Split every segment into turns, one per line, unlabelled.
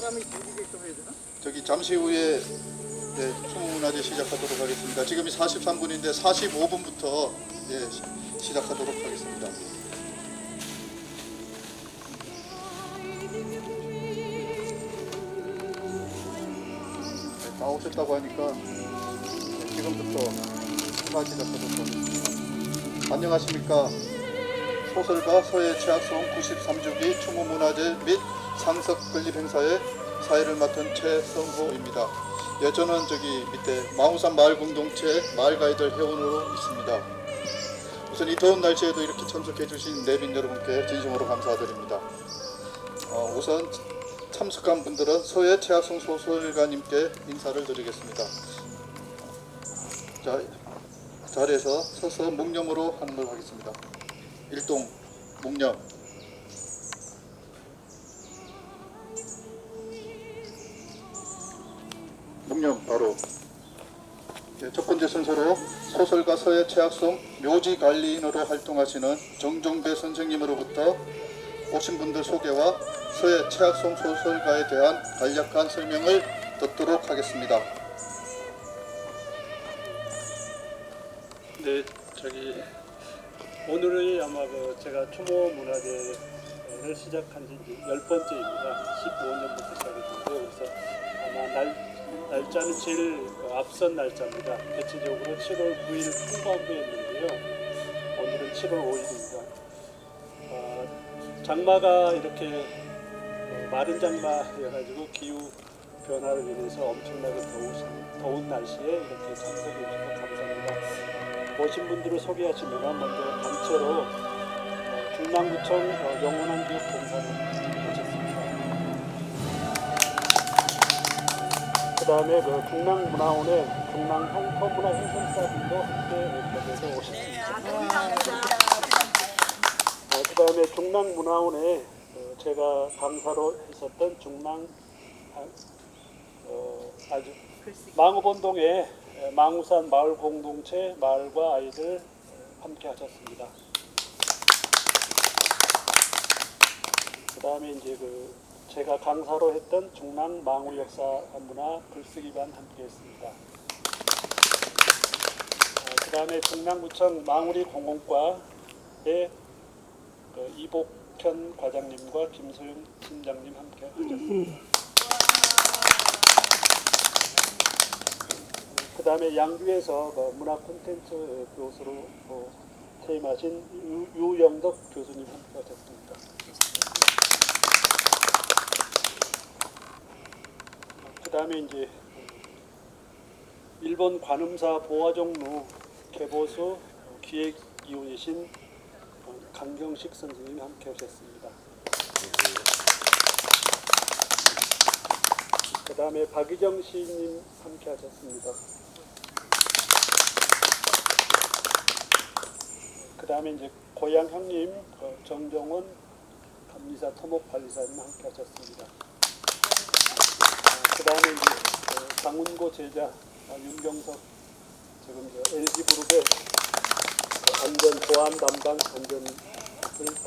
사람이 들리게끔 해야 되나?
저기 잠시 후에 추모문화제 시작하도록 하겠습니다. 지금이 43분인데 45분부터 시작하도록 하겠습니다. 다 오셨다고 하니까 지금부터 추모 시작하도록 하겠습니다. 안녕하십니까. 소설가 서예 최학송 93주기 추모문화제 및 상석 건립 행사의 사회를 맡은 최성호입니다. 저는 저기 밑에 망우산 마을 공동체 마을 가이드 회원으로 있습니다. 우선 이 더운 날씨에도 이렇게 참석해 주신 내빈 여러분께 진심으로 감사드립니다. 우선 참석한 분들은 서예 최학송 소설가님께 인사를 드리겠습니다. 자, 자리에서 서서 묵념으로 하는 걸 하겠습니다. 일동 묵념. 묵념 바로 첫 번째 순서로 소설가 서예 최학송 묘지 관리인으로 활동하시는 정종배 선생님으로부터 오신 분들 소개와 서예 최학송 소설가에 대한 간략한 설명을 듣도록 하겠습니다.
네, 오늘이 아마 제가 추모문화제를 시작한 지 10번째입니다. 15년부터 시작했는데요. 그래서 아마 날짜는 제일 앞선 날짜입니다. 대체적으로 7월 9일 후반부에 했는데요. 오늘은 7월 5일입니다. 장마가 이렇게 마른 장마여가지고 기후 변화로 인해서 엄청나게 더운 날씨에 이렇게 참석해 주셔서 감사합니다. 오신 분들을 소개하시면 먼저 단체로 중랑구청 영원한 기업 봉사를 모셨습니다. 그 다음에 중랑문화원의 중랑문화행성사분도 함께 거기에서 오셨습니다. 그 다음에 중랑문화원에 제가 강사로 있었던 아주 망우본동에 망우산 마을 공동체 마을과 아이들 함께 하셨습니다. 그 다음에 이제 제가 강사로 했던 중랑 망우 역사 문화 글쓰기반 함께 했습니다. 그 다음에 중랑구청 망우리 공공과의 이복현 과장님과 김소영 팀장님 함께 하셨습니다. 그 다음에 양주에서 문화 콘텐츠 교수로 퇴임하신 유영덕 교수님 함께 하셨습니다. 그 다음에 이제 일본 관음사 보화종루 개보수 기획위원이신 강경식 선생님 함께 하셨습니다. 그 다음에 박희정 시인님 함께 하셨습니다. 그 다음에 이제 고향 형님 정정원 감리사 토목관리사님 함께 하셨습니다. 그 다음에 이제 강운고 제자 윤경석 지금 LG그룹의 안전 보안 담당 안전을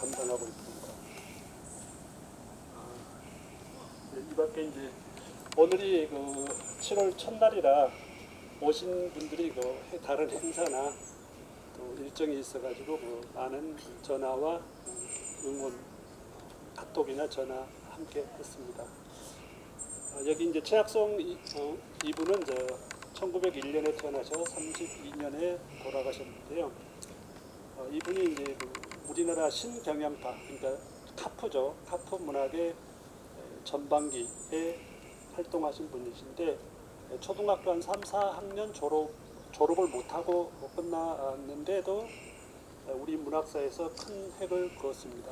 담당하고 있습니다. 이 밖에 이제 오늘이 7월 첫날이라 오신 분들이 다른 행사나 또 일정이 있어가지고 많은 전화와 응원, 카톡이나 전화 함께 했습니다. 여기 이제 최학송 이분은 1901년에 태어나셔서 32년에 돌아가셨는데요. 이분이 이제 우리나라 신경영파, 그러니까 카프죠. 카프 문학의 전반기에 활동하신 분이신데 초등학교 한 3, 4학년 졸업을 못하고 끝났는데도 우리 문학사에서 큰 획을 그었습니다.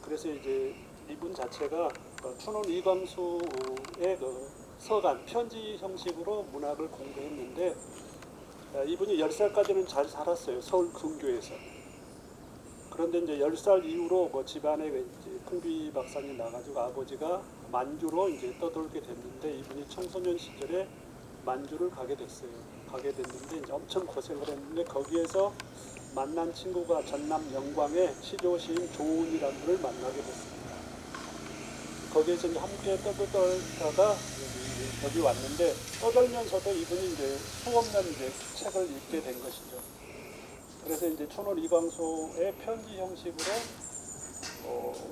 그래서 이제 이분 자체가 춘원 이광수의 서간 편지 형식으로 문학을 공부했는데 이분이 10살까지는 잘 살았어요. 서울 근교에서. 그런데 이제 10살 이후로 집안에 이제 큰비 박사님 나가지고 아버지가 만주로 이제 떠돌게 됐는데 이분이 청소년 시절에 만주를 가게 됐어요. 가게 됐는데 이제 엄청 고생을 했는데 거기에서 만난 친구가 전남 영광의 시조 시인 조은이라는 분을 만나게 됐습니다. 거기에서 이제 함께 떠들다가 여기 왔는데 떠들면서도 이분이 이제 수없는 이제 책을 읽게 된 것이죠. 그래서 이제 촌원 이광소의 편지 형식으로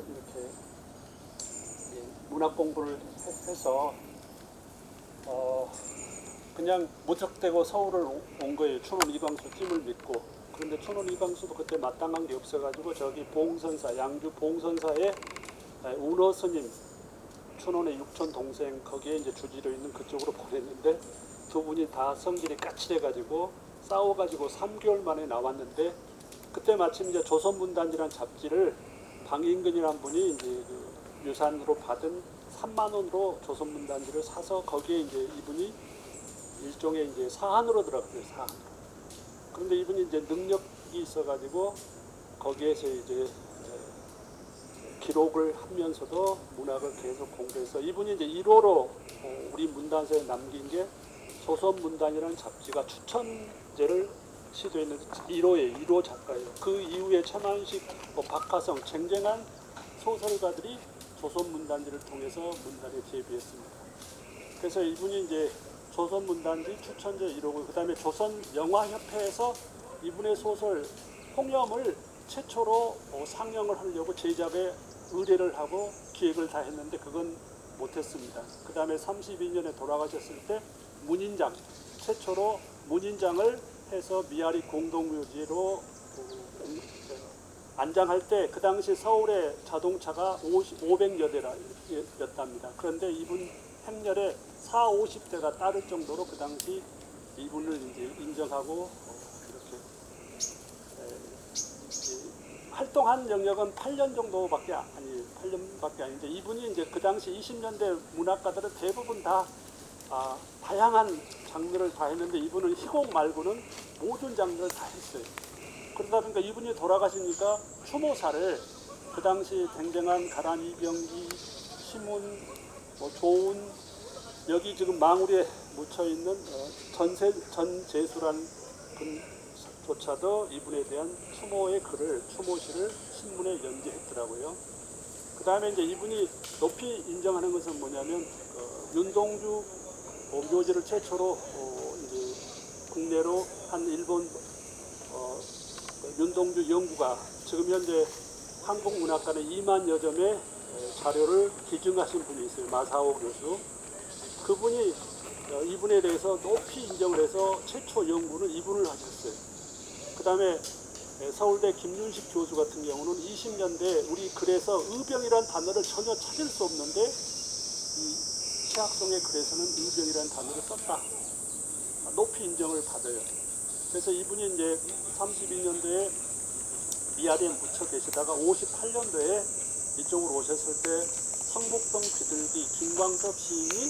이렇게 문학 공부를 해서 그냥 무턱대고 서울을 온 거예요. 촌원 이광수 찜을 믿고. 그런데 촌원 이광수도 그때 마땅한 게 없어가지고 저기 봉선사, 양주 봉선사에 운어 스님, 촌원의 육촌 동생 거기에 이제 주지로 있는 그쪽으로 보냈는데 두 분이 다 성질이 까칠해가지고 싸워가지고 3개월 만에 나왔는데 그때 마침 이제 조선문단지라는 잡지를 방인근이라는 분이 이제 그 유산으로 받은 3만 원으로 조선문단지를 사서 거기에 이제 이분이 일종의 이제 사한으로 들어갔어요. 사한으로. 그런데 이분이 이제 능력이 있어가지고 거기에서 이제 기록을 하면서도 문학을 계속 공부해서 이분이 이제 1호로 우리 문단서에 남긴 게 조선문단이라는 잡지가 추천제를 시도했는데 1호 작가예요. 그 이후에 천안식, 박하성 쟁쟁한 소설가들이 조선문단지를 통해서 문단에 데뷔했습니다. 그래서 이분이 이제 조선문단지 추천제 1호고 그 다음에 조선영화협회에서 이분의 소설 홍염을 최초로 상영을 하려고 제작에 의뢰를 하고 기획을 다 했는데 그건 못했습니다. 그 다음에 32년에 돌아가셨을 때 문인장, 최초로 문인장을 해서 미아리 공동묘지로 안장할 때 그 당시 서울의 자동차가 500여 대였답니다. 그런데 이분 행렬에 40, 50대가 따를 정도로 그 당시 이분을 이제 인정하고 이렇게 활동한 영역은 8년 정도밖에 아니 8년밖에 아닌데 이분이 이제 그 당시 20년대 문학가들은 대부분 다 다양한 장르를 다 했는데 이분은 희곡 말고는 모든 장르를 다 했어요. 그러다 보니까 이분이 돌아가시니까 추모사를 그 당시 쟁쟁한 가란 이병기, 시문, 조은 여기 지금 망우리에 묻혀 있는 전재수라는 분조차도 이분에 대한 추모의 글을 추모시를 신문에 연재했더라고요. 그 다음에 이제 이분이 높이 인정하는 것은 뭐냐면 윤동주 묘지를 최초로 이제 국내로 한 일본 윤동주 연구가 지금 현재 한국문학관의 2만여 점의 자료를 기증하신 분이 있어요. 마사오 교수. 그분이 이분에 대해서 높이 인정을 해서 최초 연구는 이분을 하셨어요. 그 다음에 서울대 김윤식 교수 같은 경우는 20년대 우리 글에서 의병이라는 단어를 전혀 찾을 수 없는데 이 시학송의 글에서는 의병이라는 단어를 썼다. 높이 인정을 받아요. 그래서 이분이 이제 32년도에 미아리에 묻혀 계시다가 58년도에 이쪽으로 오셨을 때 성북동 비둘기 김광섭 시인이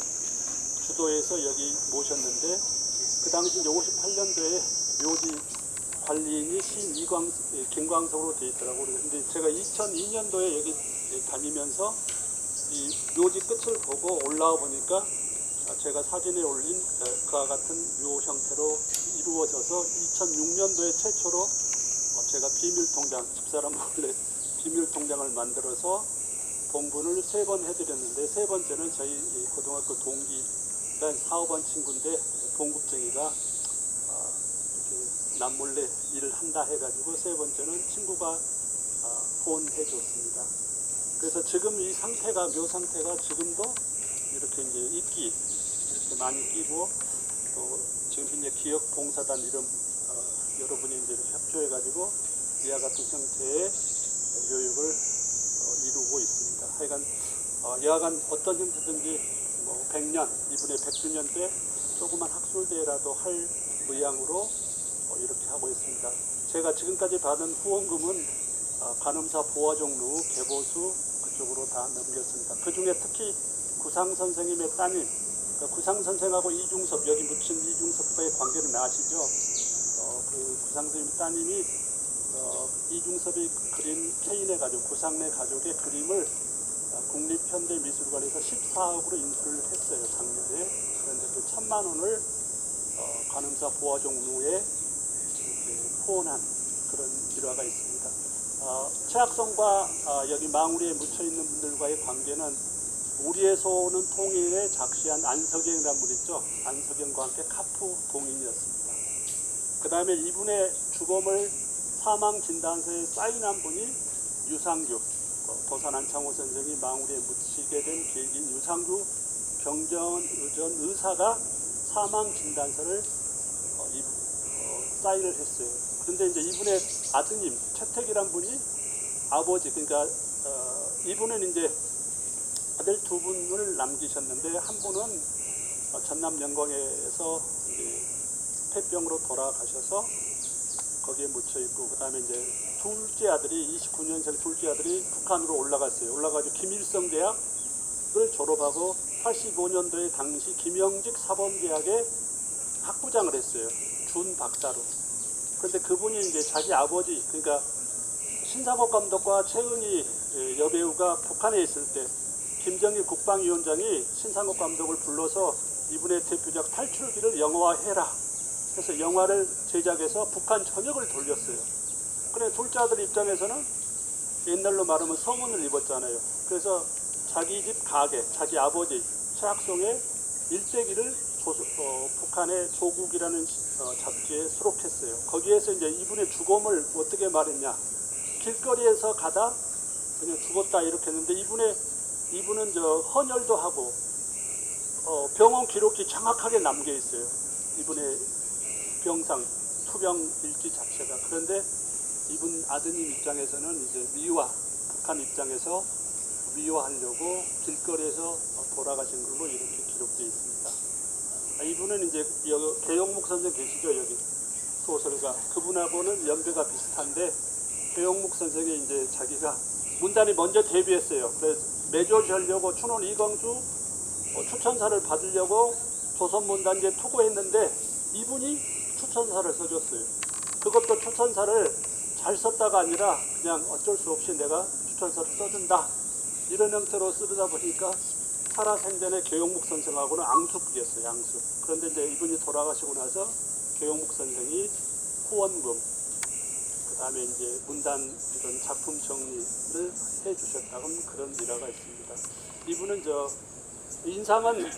주도해서 여기 모셨는데 그 당시 이제 58년도에 묘지 관리인이 시인 김광섭으로 되어 있더라고요. 근데 제가 2002년도에 여기 다니면서 이 묘지 끝을 보고 올라와 보니까 제가 사진에 올린 그와 같은 묘 형태로 이루어져서 2006년도에 최초로 제가 비밀통장, 집사람 몰래 비밀통장을 만들어서 봉분을 3번 해드렸는데 세 번째는 저희 고등학교 동기 사업한 친구인데 봉급쟁이가 이렇게 남몰래 일을 한다 해가지고 세 번째는 친구가 후원해 줬습니다. 그래서 지금 이 상태가 묘 상태가 지금도 이렇게 이제 잎기 이렇게 많이 끼고 또 지금 이제 기억 봉사단 이런 여러분이 이제 협조해가지고 이와 같은 형태의 교육을 이루고 있습니다. 하여간 여하간 어떤 형태든지 100년 이분의 100주년 때 조그만 학술대회라도 할 의향으로 이렇게 하고 있습니다. 제가 지금까지 받은 후원금은 간음사 보화종루 개보수 그쪽으로 다 넘겼습니다. 그 중에 특히 구상 선생님의 따님, 구상 선생하고 이중섭 여기 묻힌 이중섭과의 관계는 아시죠? 그 구상 선생님 따님이 이중섭이 그린 케인의 가족, 구상내 가족의 그림을 국립현대미술관에서 14억으로 인수를 했어요 작년에. 그런데 그 1,000만 원을 간음사 보화종루에 후원한 그런 일화가 있습니다. 최학성과 여기 망우리에 묻혀 있는 분들과의 관계는 우리의 소는 통일에 작시한 안석영이라는 분 있죠. 안석영과 함께 카프 동인이었습니다. 그 다음에 이분의 죽음을 사망 진단서에 사인한 분이 유상규, 도산 안창호 선생이 망우리에 묻히게 된 계기인 유상규 병정의전 의사가 사망 진단서를 사인을 했어요. 그런데 이제 이분의 아드님 최택이란 분이 아버지, 그러니까 이분은 이제 아들 두 분을 남기셨는데 한 분은 전남 영광에서 폐병으로 돌아가셔서 거기에 묻혀 있고, 그 다음에 이제 둘째 아들이 29년생 둘째 아들이 북한으로 올라갔어요. 올라가지고 김일성 대학을 졸업하고 85년도에 당시 김영직 사범대학에 학부장을 했어요. 준 박사로. 그런데 그분이 이제 자기 아버지, 그러니까 신상옥 감독과 최은희 여배우가 북한에 있을 때 김정일 국방위원장이 신상옥 감독을 불러서 이분의 대표작 탈출기를 영화화해라. 그래서 영화를 제작해서 북한 전역을 돌렸어요. 그래 둘째 아들 입장에서는 옛날로 말하면 성운을 입었잖아요. 그래서 자기 집 가게, 자기 아버지 최학송의 일대기를 북한의 조국이라는 잡지에 수록했어요. 거기에서 이제 이분의 죽음을 어떻게 말했냐? 길거리에서 가다 그냥 죽었다 이렇게 했는데 이분은 헌혈도 하고 병원 기록이 정확하게 남겨 있어요. 이분의 병상 투병 일지 자체가. 그런데 이분 아드님 입장에서는 이제 북한 입장에서 미화하려고 길거리에서 돌아가신 걸로 이렇게 기록되어 있습니다. 이분은 이제 계용묵 선생 계시죠, 여기 소설가. 그분하고는 연배가 비슷한데 계용묵 선생이 이제 자기가 문단이 먼저 데뷔했어요. 그래서 매조하려고 춘원 이광수 추천사를 받으려고 조선문단지에 투고했는데 이분이 추천사를 써줬어요. 그것도 추천사를 잘 썼다가 아니라 그냥 어쩔 수 없이 내가 추천사를 써준다 이런 형태로 쓰다 보니까 살아생전에 계용묵 선생하고는 앙숙이었어요. 앙숙. 그런데 이제 이분이 돌아가시고 나서 계용묵 선생이 후원금, 그 다음에 이제 문단 이런 작품 정리를 해주셨다는 그런 일화가 있습니다. 이분은 인상은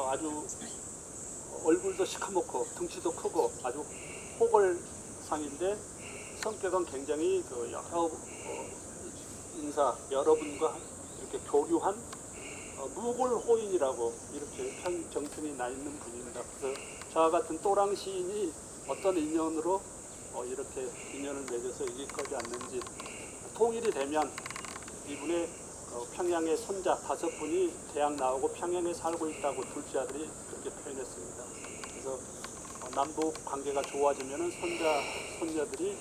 아주 얼굴도 시커멓고 등치도 크고 아주 호걸상인데 성격은 굉장히 여러 인사 여러분과 이렇게 교류한 무골호인이라고 이렇게 정칭이 나 있는 분입니다. 그래서 저와 같은 또랑 시인이 어떤 인연으로 이렇게 인연을 맺어서 여기까지 왔는지, 통일이 되면 이분의 평양의 손자 5분이 대학 나오고 평양에 살고 있다고 둘째 아들이 그렇게 표현했습니다. 그래서 남북 관계가 좋아지면 손자 손녀들이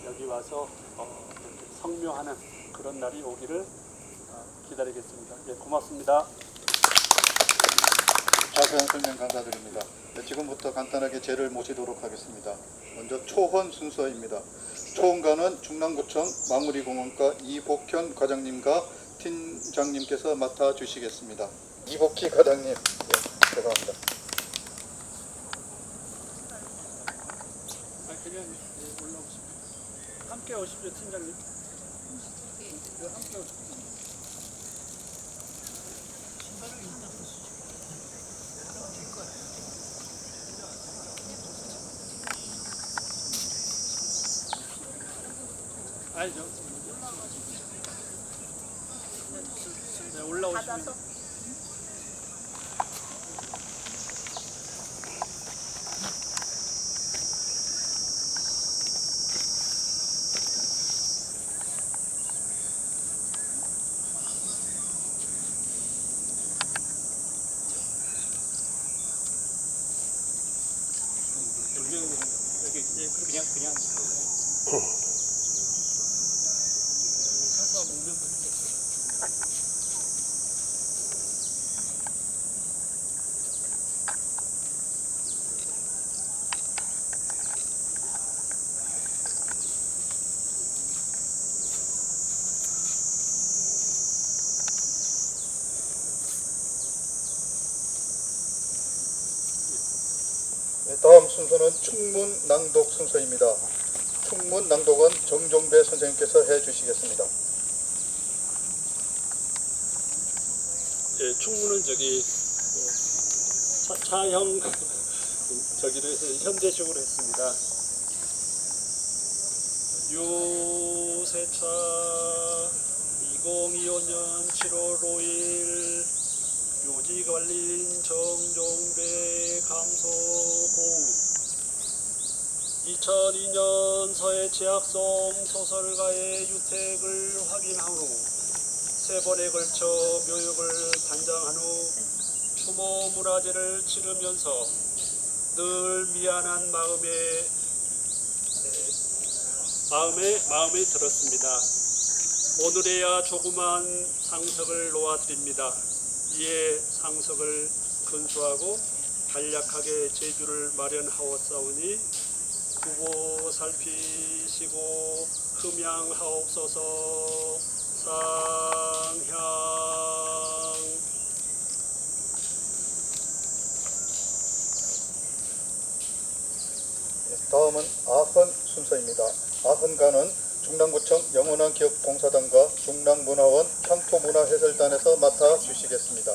여기 와서 이렇게 성묘하는 그런 날이 오기를 기다리겠습니다. 네, 고맙습니다.
자세한 설명 감사드립니다. 네, 지금부터 간단하게 제를 모시도록 하겠습니다. 먼저 초헌 순서입니다. 초헌가는 중랑구청 망우리공원과 이복현 과장님과 팀장님께서 맡아주시겠습니다. 이복희 과장님, 네, 죄송합니다.
그냥 올라오십시오. 함께 오십시오, 팀장님. 함께 오십시오. 아니죠. 네, 올라오시면. 여기 그냥 사서 movement.
네, 다음 순서는 충문 낭독 순서입니다. 충문 낭독은 정종배 선생님께서 해주시겠습니다.
예, 충무는 저기 차형 저기로 해서 현대식으로 했습니다. 유세차 2025년 7월 5일 묘지관린 정종배 감소고우 2002년 서해 제약성 소설가의 유택을 확인한 후 3번에 걸쳐 묘역을 단장한 후 추모 문화제를 치르면서 늘 미안한 마음에 들었습니다. 오늘에야 조그만 상석을 놓아드립니다. 이에 상석을 근수하고 간략하게 제주를 마련하옵사오니 두고 살피시고 흠양하옵소서. 상향.
다음은 아흔 순서입니다. 아흔가는 중랑구청 영원한기업봉사단과 중랑문화원 향토문화해설단에서 맡아주시겠습니다.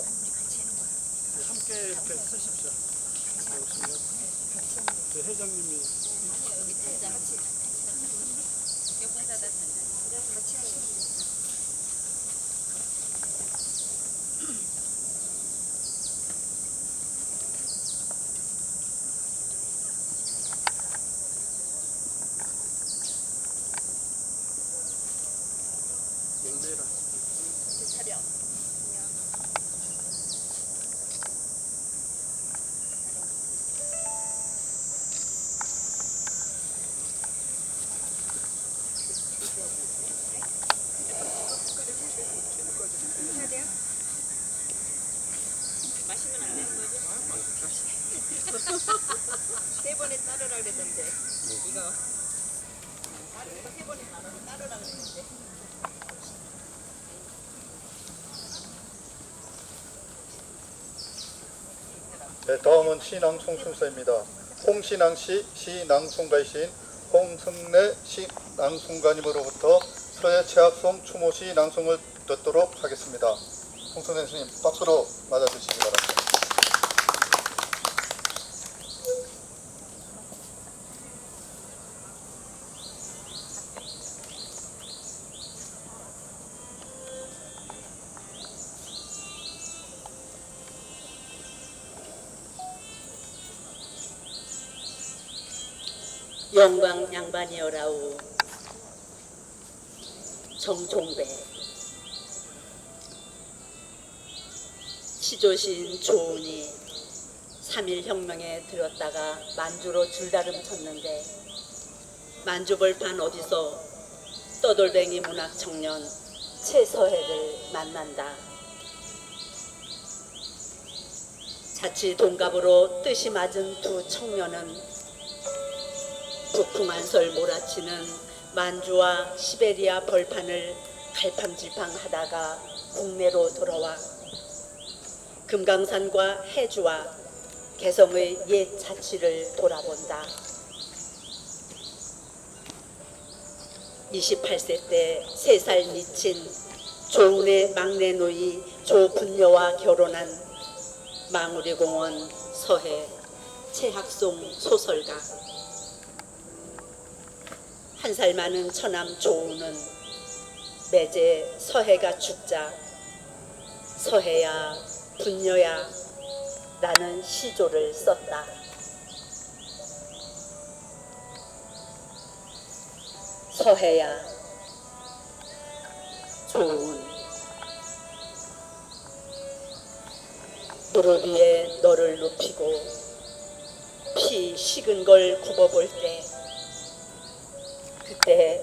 함께 이렇게 쓰십시오. 회장님이 영내라.
차려. 마시면 안 되는 거죠? 세 번에 따르라 그랬던데. 이거. 세 번에 따르라 그랬는데.
네, 다음은 시낭송 순서입니다. 홍신앙시 시낭송가이신 홍승래 시낭송가님으로부터 서해 최학송 추모시 낭송을 듣도록 하겠습니다. 홍승래 스님 박수로 맞아주시기 바랍니다.
영광 양반이여라오 정종배 시조신 조은이 3.1 혁명에 들었다가 만주로 줄다름 쳤는데 만주벌판 어디서 떠돌뱅이 문학 청년 최서해를 만난다. 자칫 동갑으로 뜻이 맞은 두 청년은 북풍한설 몰아치는 만주와 시베리아 벌판을 갈팡질팡 하다가 국내로 돌아와 금강산과 해주와 개성의 옛 자취를 돌아본다. 28세 때 3살 미친 조은의 막내 누이 조분녀와 결혼한 망우리공원 서해 최학송 소설가. 1살 많은 처남 조은은 매제 서해가 죽자 서해야 분녀야 라는 시조를 썼다. 서해야 조은 무릎 위에 너를 눕히고 피 식은 걸 굽어볼 때 그때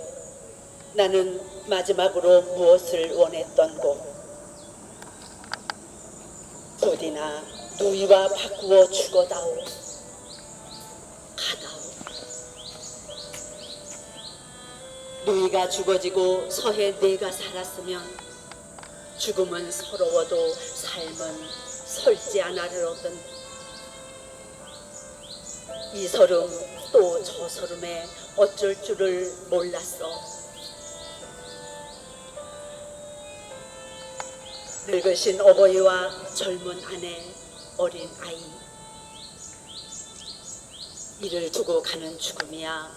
나는 마지막으로 무엇을 원했던고. 부디나 누이와 바꾸어 죽어다오. 가다오. 누이가 죽어지고 서해 내가 살았으면 죽음은 서러워도 삶은 설지 않으려던 이 서름 또 저 서름에 어쩔 줄을 몰랐어. 늙으신 어버이와 젊은 아내, 어린 아이. 이를 두고 가는 죽음이야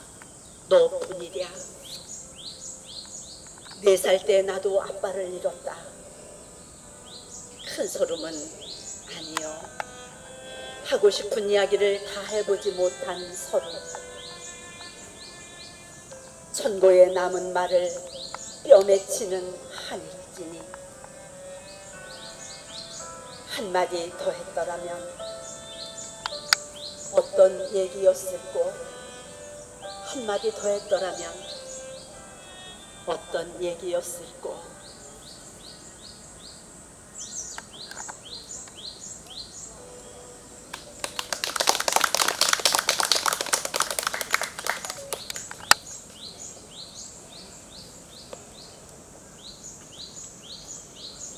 너뿐이랴. 4살 때 나도 아빠를 잃었다. 큰 소름은 아니요. 하고 싶은 이야기를 다 해보지 못한 서름. 천고에 남은 말을 뼈맺히는 한일지니 한마디 더 했더라면 어떤 얘기였을꼬. 한마디 더 했더라면 어떤 얘기였을꼬.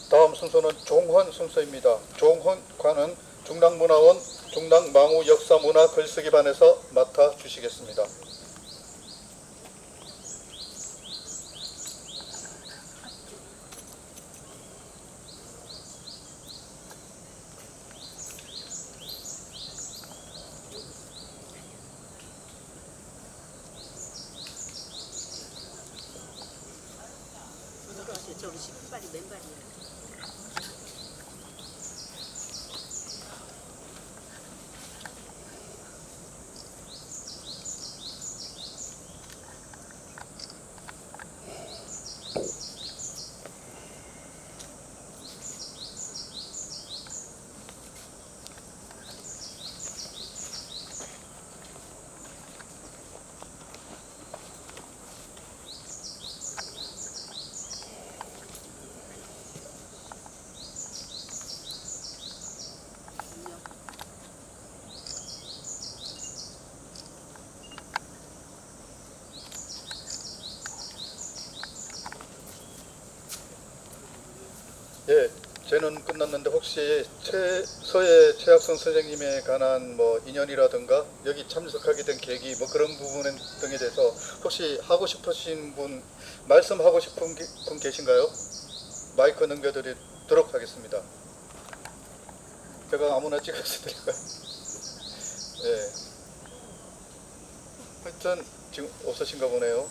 다음 순서는 종헌 순서입니다. 종헌과는 중랑문화원 중랑망우 역사문화 글쓰기반에서 맡아주시겠습니다.
정식 빨리 맨발이야.
예, 쟤는 끝났는데 혹시 서예 최학선 선생님에 관한 뭐 인연이라든가 여기 참석하게 된 계기 뭐 그런 부분 등에 대해서 혹시 하고 싶으신 분, 말씀하고 싶은 분 계신가요? 마이크 넘겨드리도록 하겠습니다. 제가 아무나 찍어서 드릴까요? 예. 하여튼 지금 없으신가 보네요.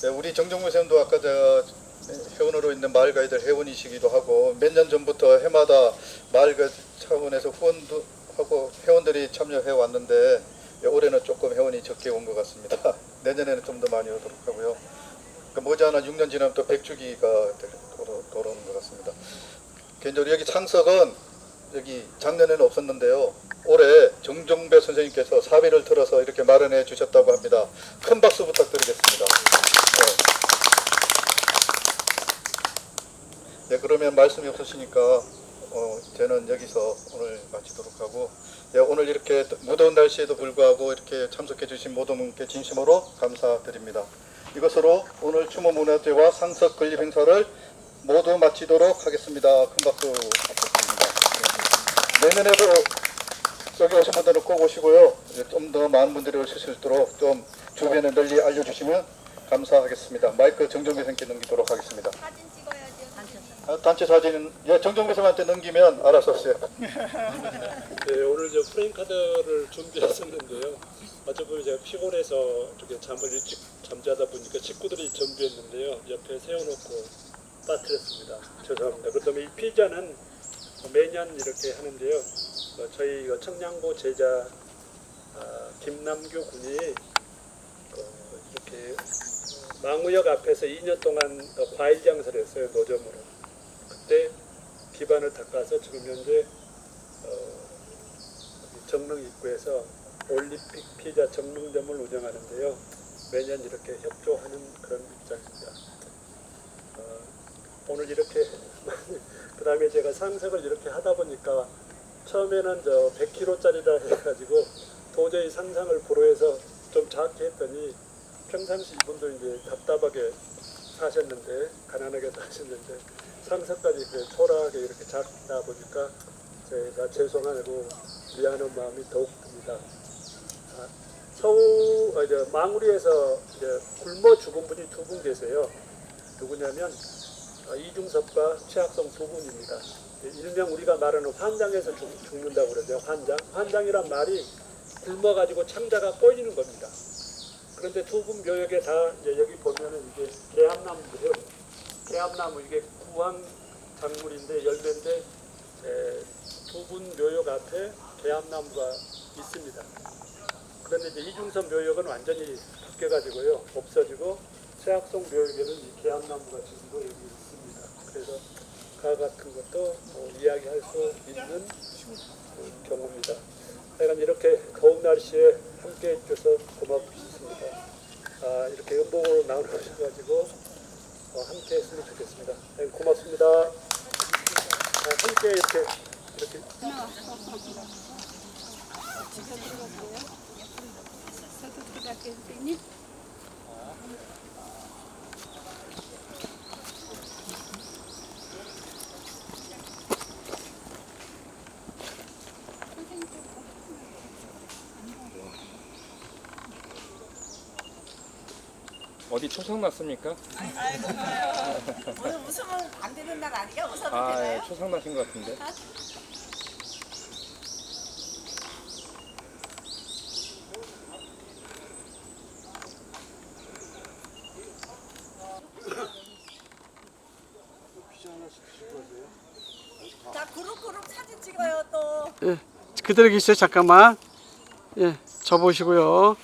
네, 우리 정정무 선생님도 아까 제가 회원으로 있는 마을 가이드 회원이시기도 하고 몇 년 전부터 해마다 마을 가이드 차원에서 후원도 하고 회원들이 참여해 왔는데 올해는 조금 회원이 적게 온 것 같습니다. 내년에는 좀 더 많이 오도록 하고요. 머지않아 6년 지나면 또 100주기가 돌아오는 것 같습니다. 개인적으로 여기 창석은 여기 작년에는 없었는데요. 올해 정종배 선생님께서 사비를 들어서 이렇게 마련해 주셨다고 합니다. 큰 박수 부탁드리겠습니다. 네, 그러면 말씀이 없으시니까 저는 여기서 오늘 마치도록 하고, 오늘 이렇게 무더운 날씨에도 불구하고 이렇게 참석해 주신 모든 분께 진심으로 감사드립니다. 이것으로 오늘 추모문화제와 상석 건립 행사를 모두 마치도록 하겠습니다. 큰 박수 부탁드립니다. 내년에도 여기 오신 분들은 꼭 오시고요. 좀 더 많은 분들이 오실 수 있도록 좀 주변에 널리 알려주시면 감사하겠습니다. 마이크 정정배 선생님께 넘기도록 하겠습니다.
사진 찍어야죠.
단체 사진은 정정배 선생님한테 넘기면 알아서 하세요.
네, 오늘 저 프레임카드를 준비했었는데요. 어차피 제가 피곤해서 이렇게 잠을 일찍 잠자다 보니까 식구들이 준비했는데요. 옆에 세워놓고 빠뜨렸습니다. 죄송합니다. 그다음에 이 피자는 매년 이렇게 하는데요. 저희 청량고 제자 김남규 군이 이렇게 망우역 앞에서 2년 동안 과일 장사를 했어요. 노점으로. 그때 기반을 닦아서 지금 현재 정릉 입구에서 올림픽 피자 정릉점을 운영하는데요. 매년 이렇게 협조하는 그런 입장입니다. 오늘 이렇게 그 다음에 제가 상석을 이렇게 하다 보니까 처음에는 100kg짜리라 해가지고 도저히 상상을 불허해서 좀 작게 했더니 평상시 이분도 이제 답답하게 사셨는데, 가난하게 사셨는데 상석까지 초라하게 이렇게 작다 보니까 제가 죄송하고 미안한 마음이 더욱 듭니다. 망우리에서 이제 굶어 죽은 분이 2분 계세요. 누구냐면 이중섭과 최학성 두 분입니다. 일명 우리가 말하는 환장에서 죽는다고 그러죠. 환장이란 말이 굶어가지고 창자가 꺼지는 겁니다. 그런데 두 분 묘역에 다 이제 여기 보면은 이게 개합나무고요. 개합나무 이게 구황 작물인데 열매인데 두 분 묘역 앞에 개합나무가 있습니다. 그런데 이제 이중섭 묘역은 완전히 바뀌어가지고요 없어지고 최학성 묘역에는 이 개합나무가 지금도 여기 있습니다. 그래서 가 같은 것도 이야기할 수 있는 경우입니다. 하여간 이렇게 더운 날씨에 함께 해주셔서 고맙습니다. 이렇게 음복으로 나오셔가지고 함께 했으면 좋겠습니다. 고맙습니다. 함께 이렇게
어디 초상 났습니까?
오늘 웃으면 안 되는 날 아니야? 웃어도
아,
되나요?
예, 초상 나신 것 같은데.
자, 그룹 사진 찍어요 또.
예, 그대로 계세요. 잠깐만. 예, 저 보시고요.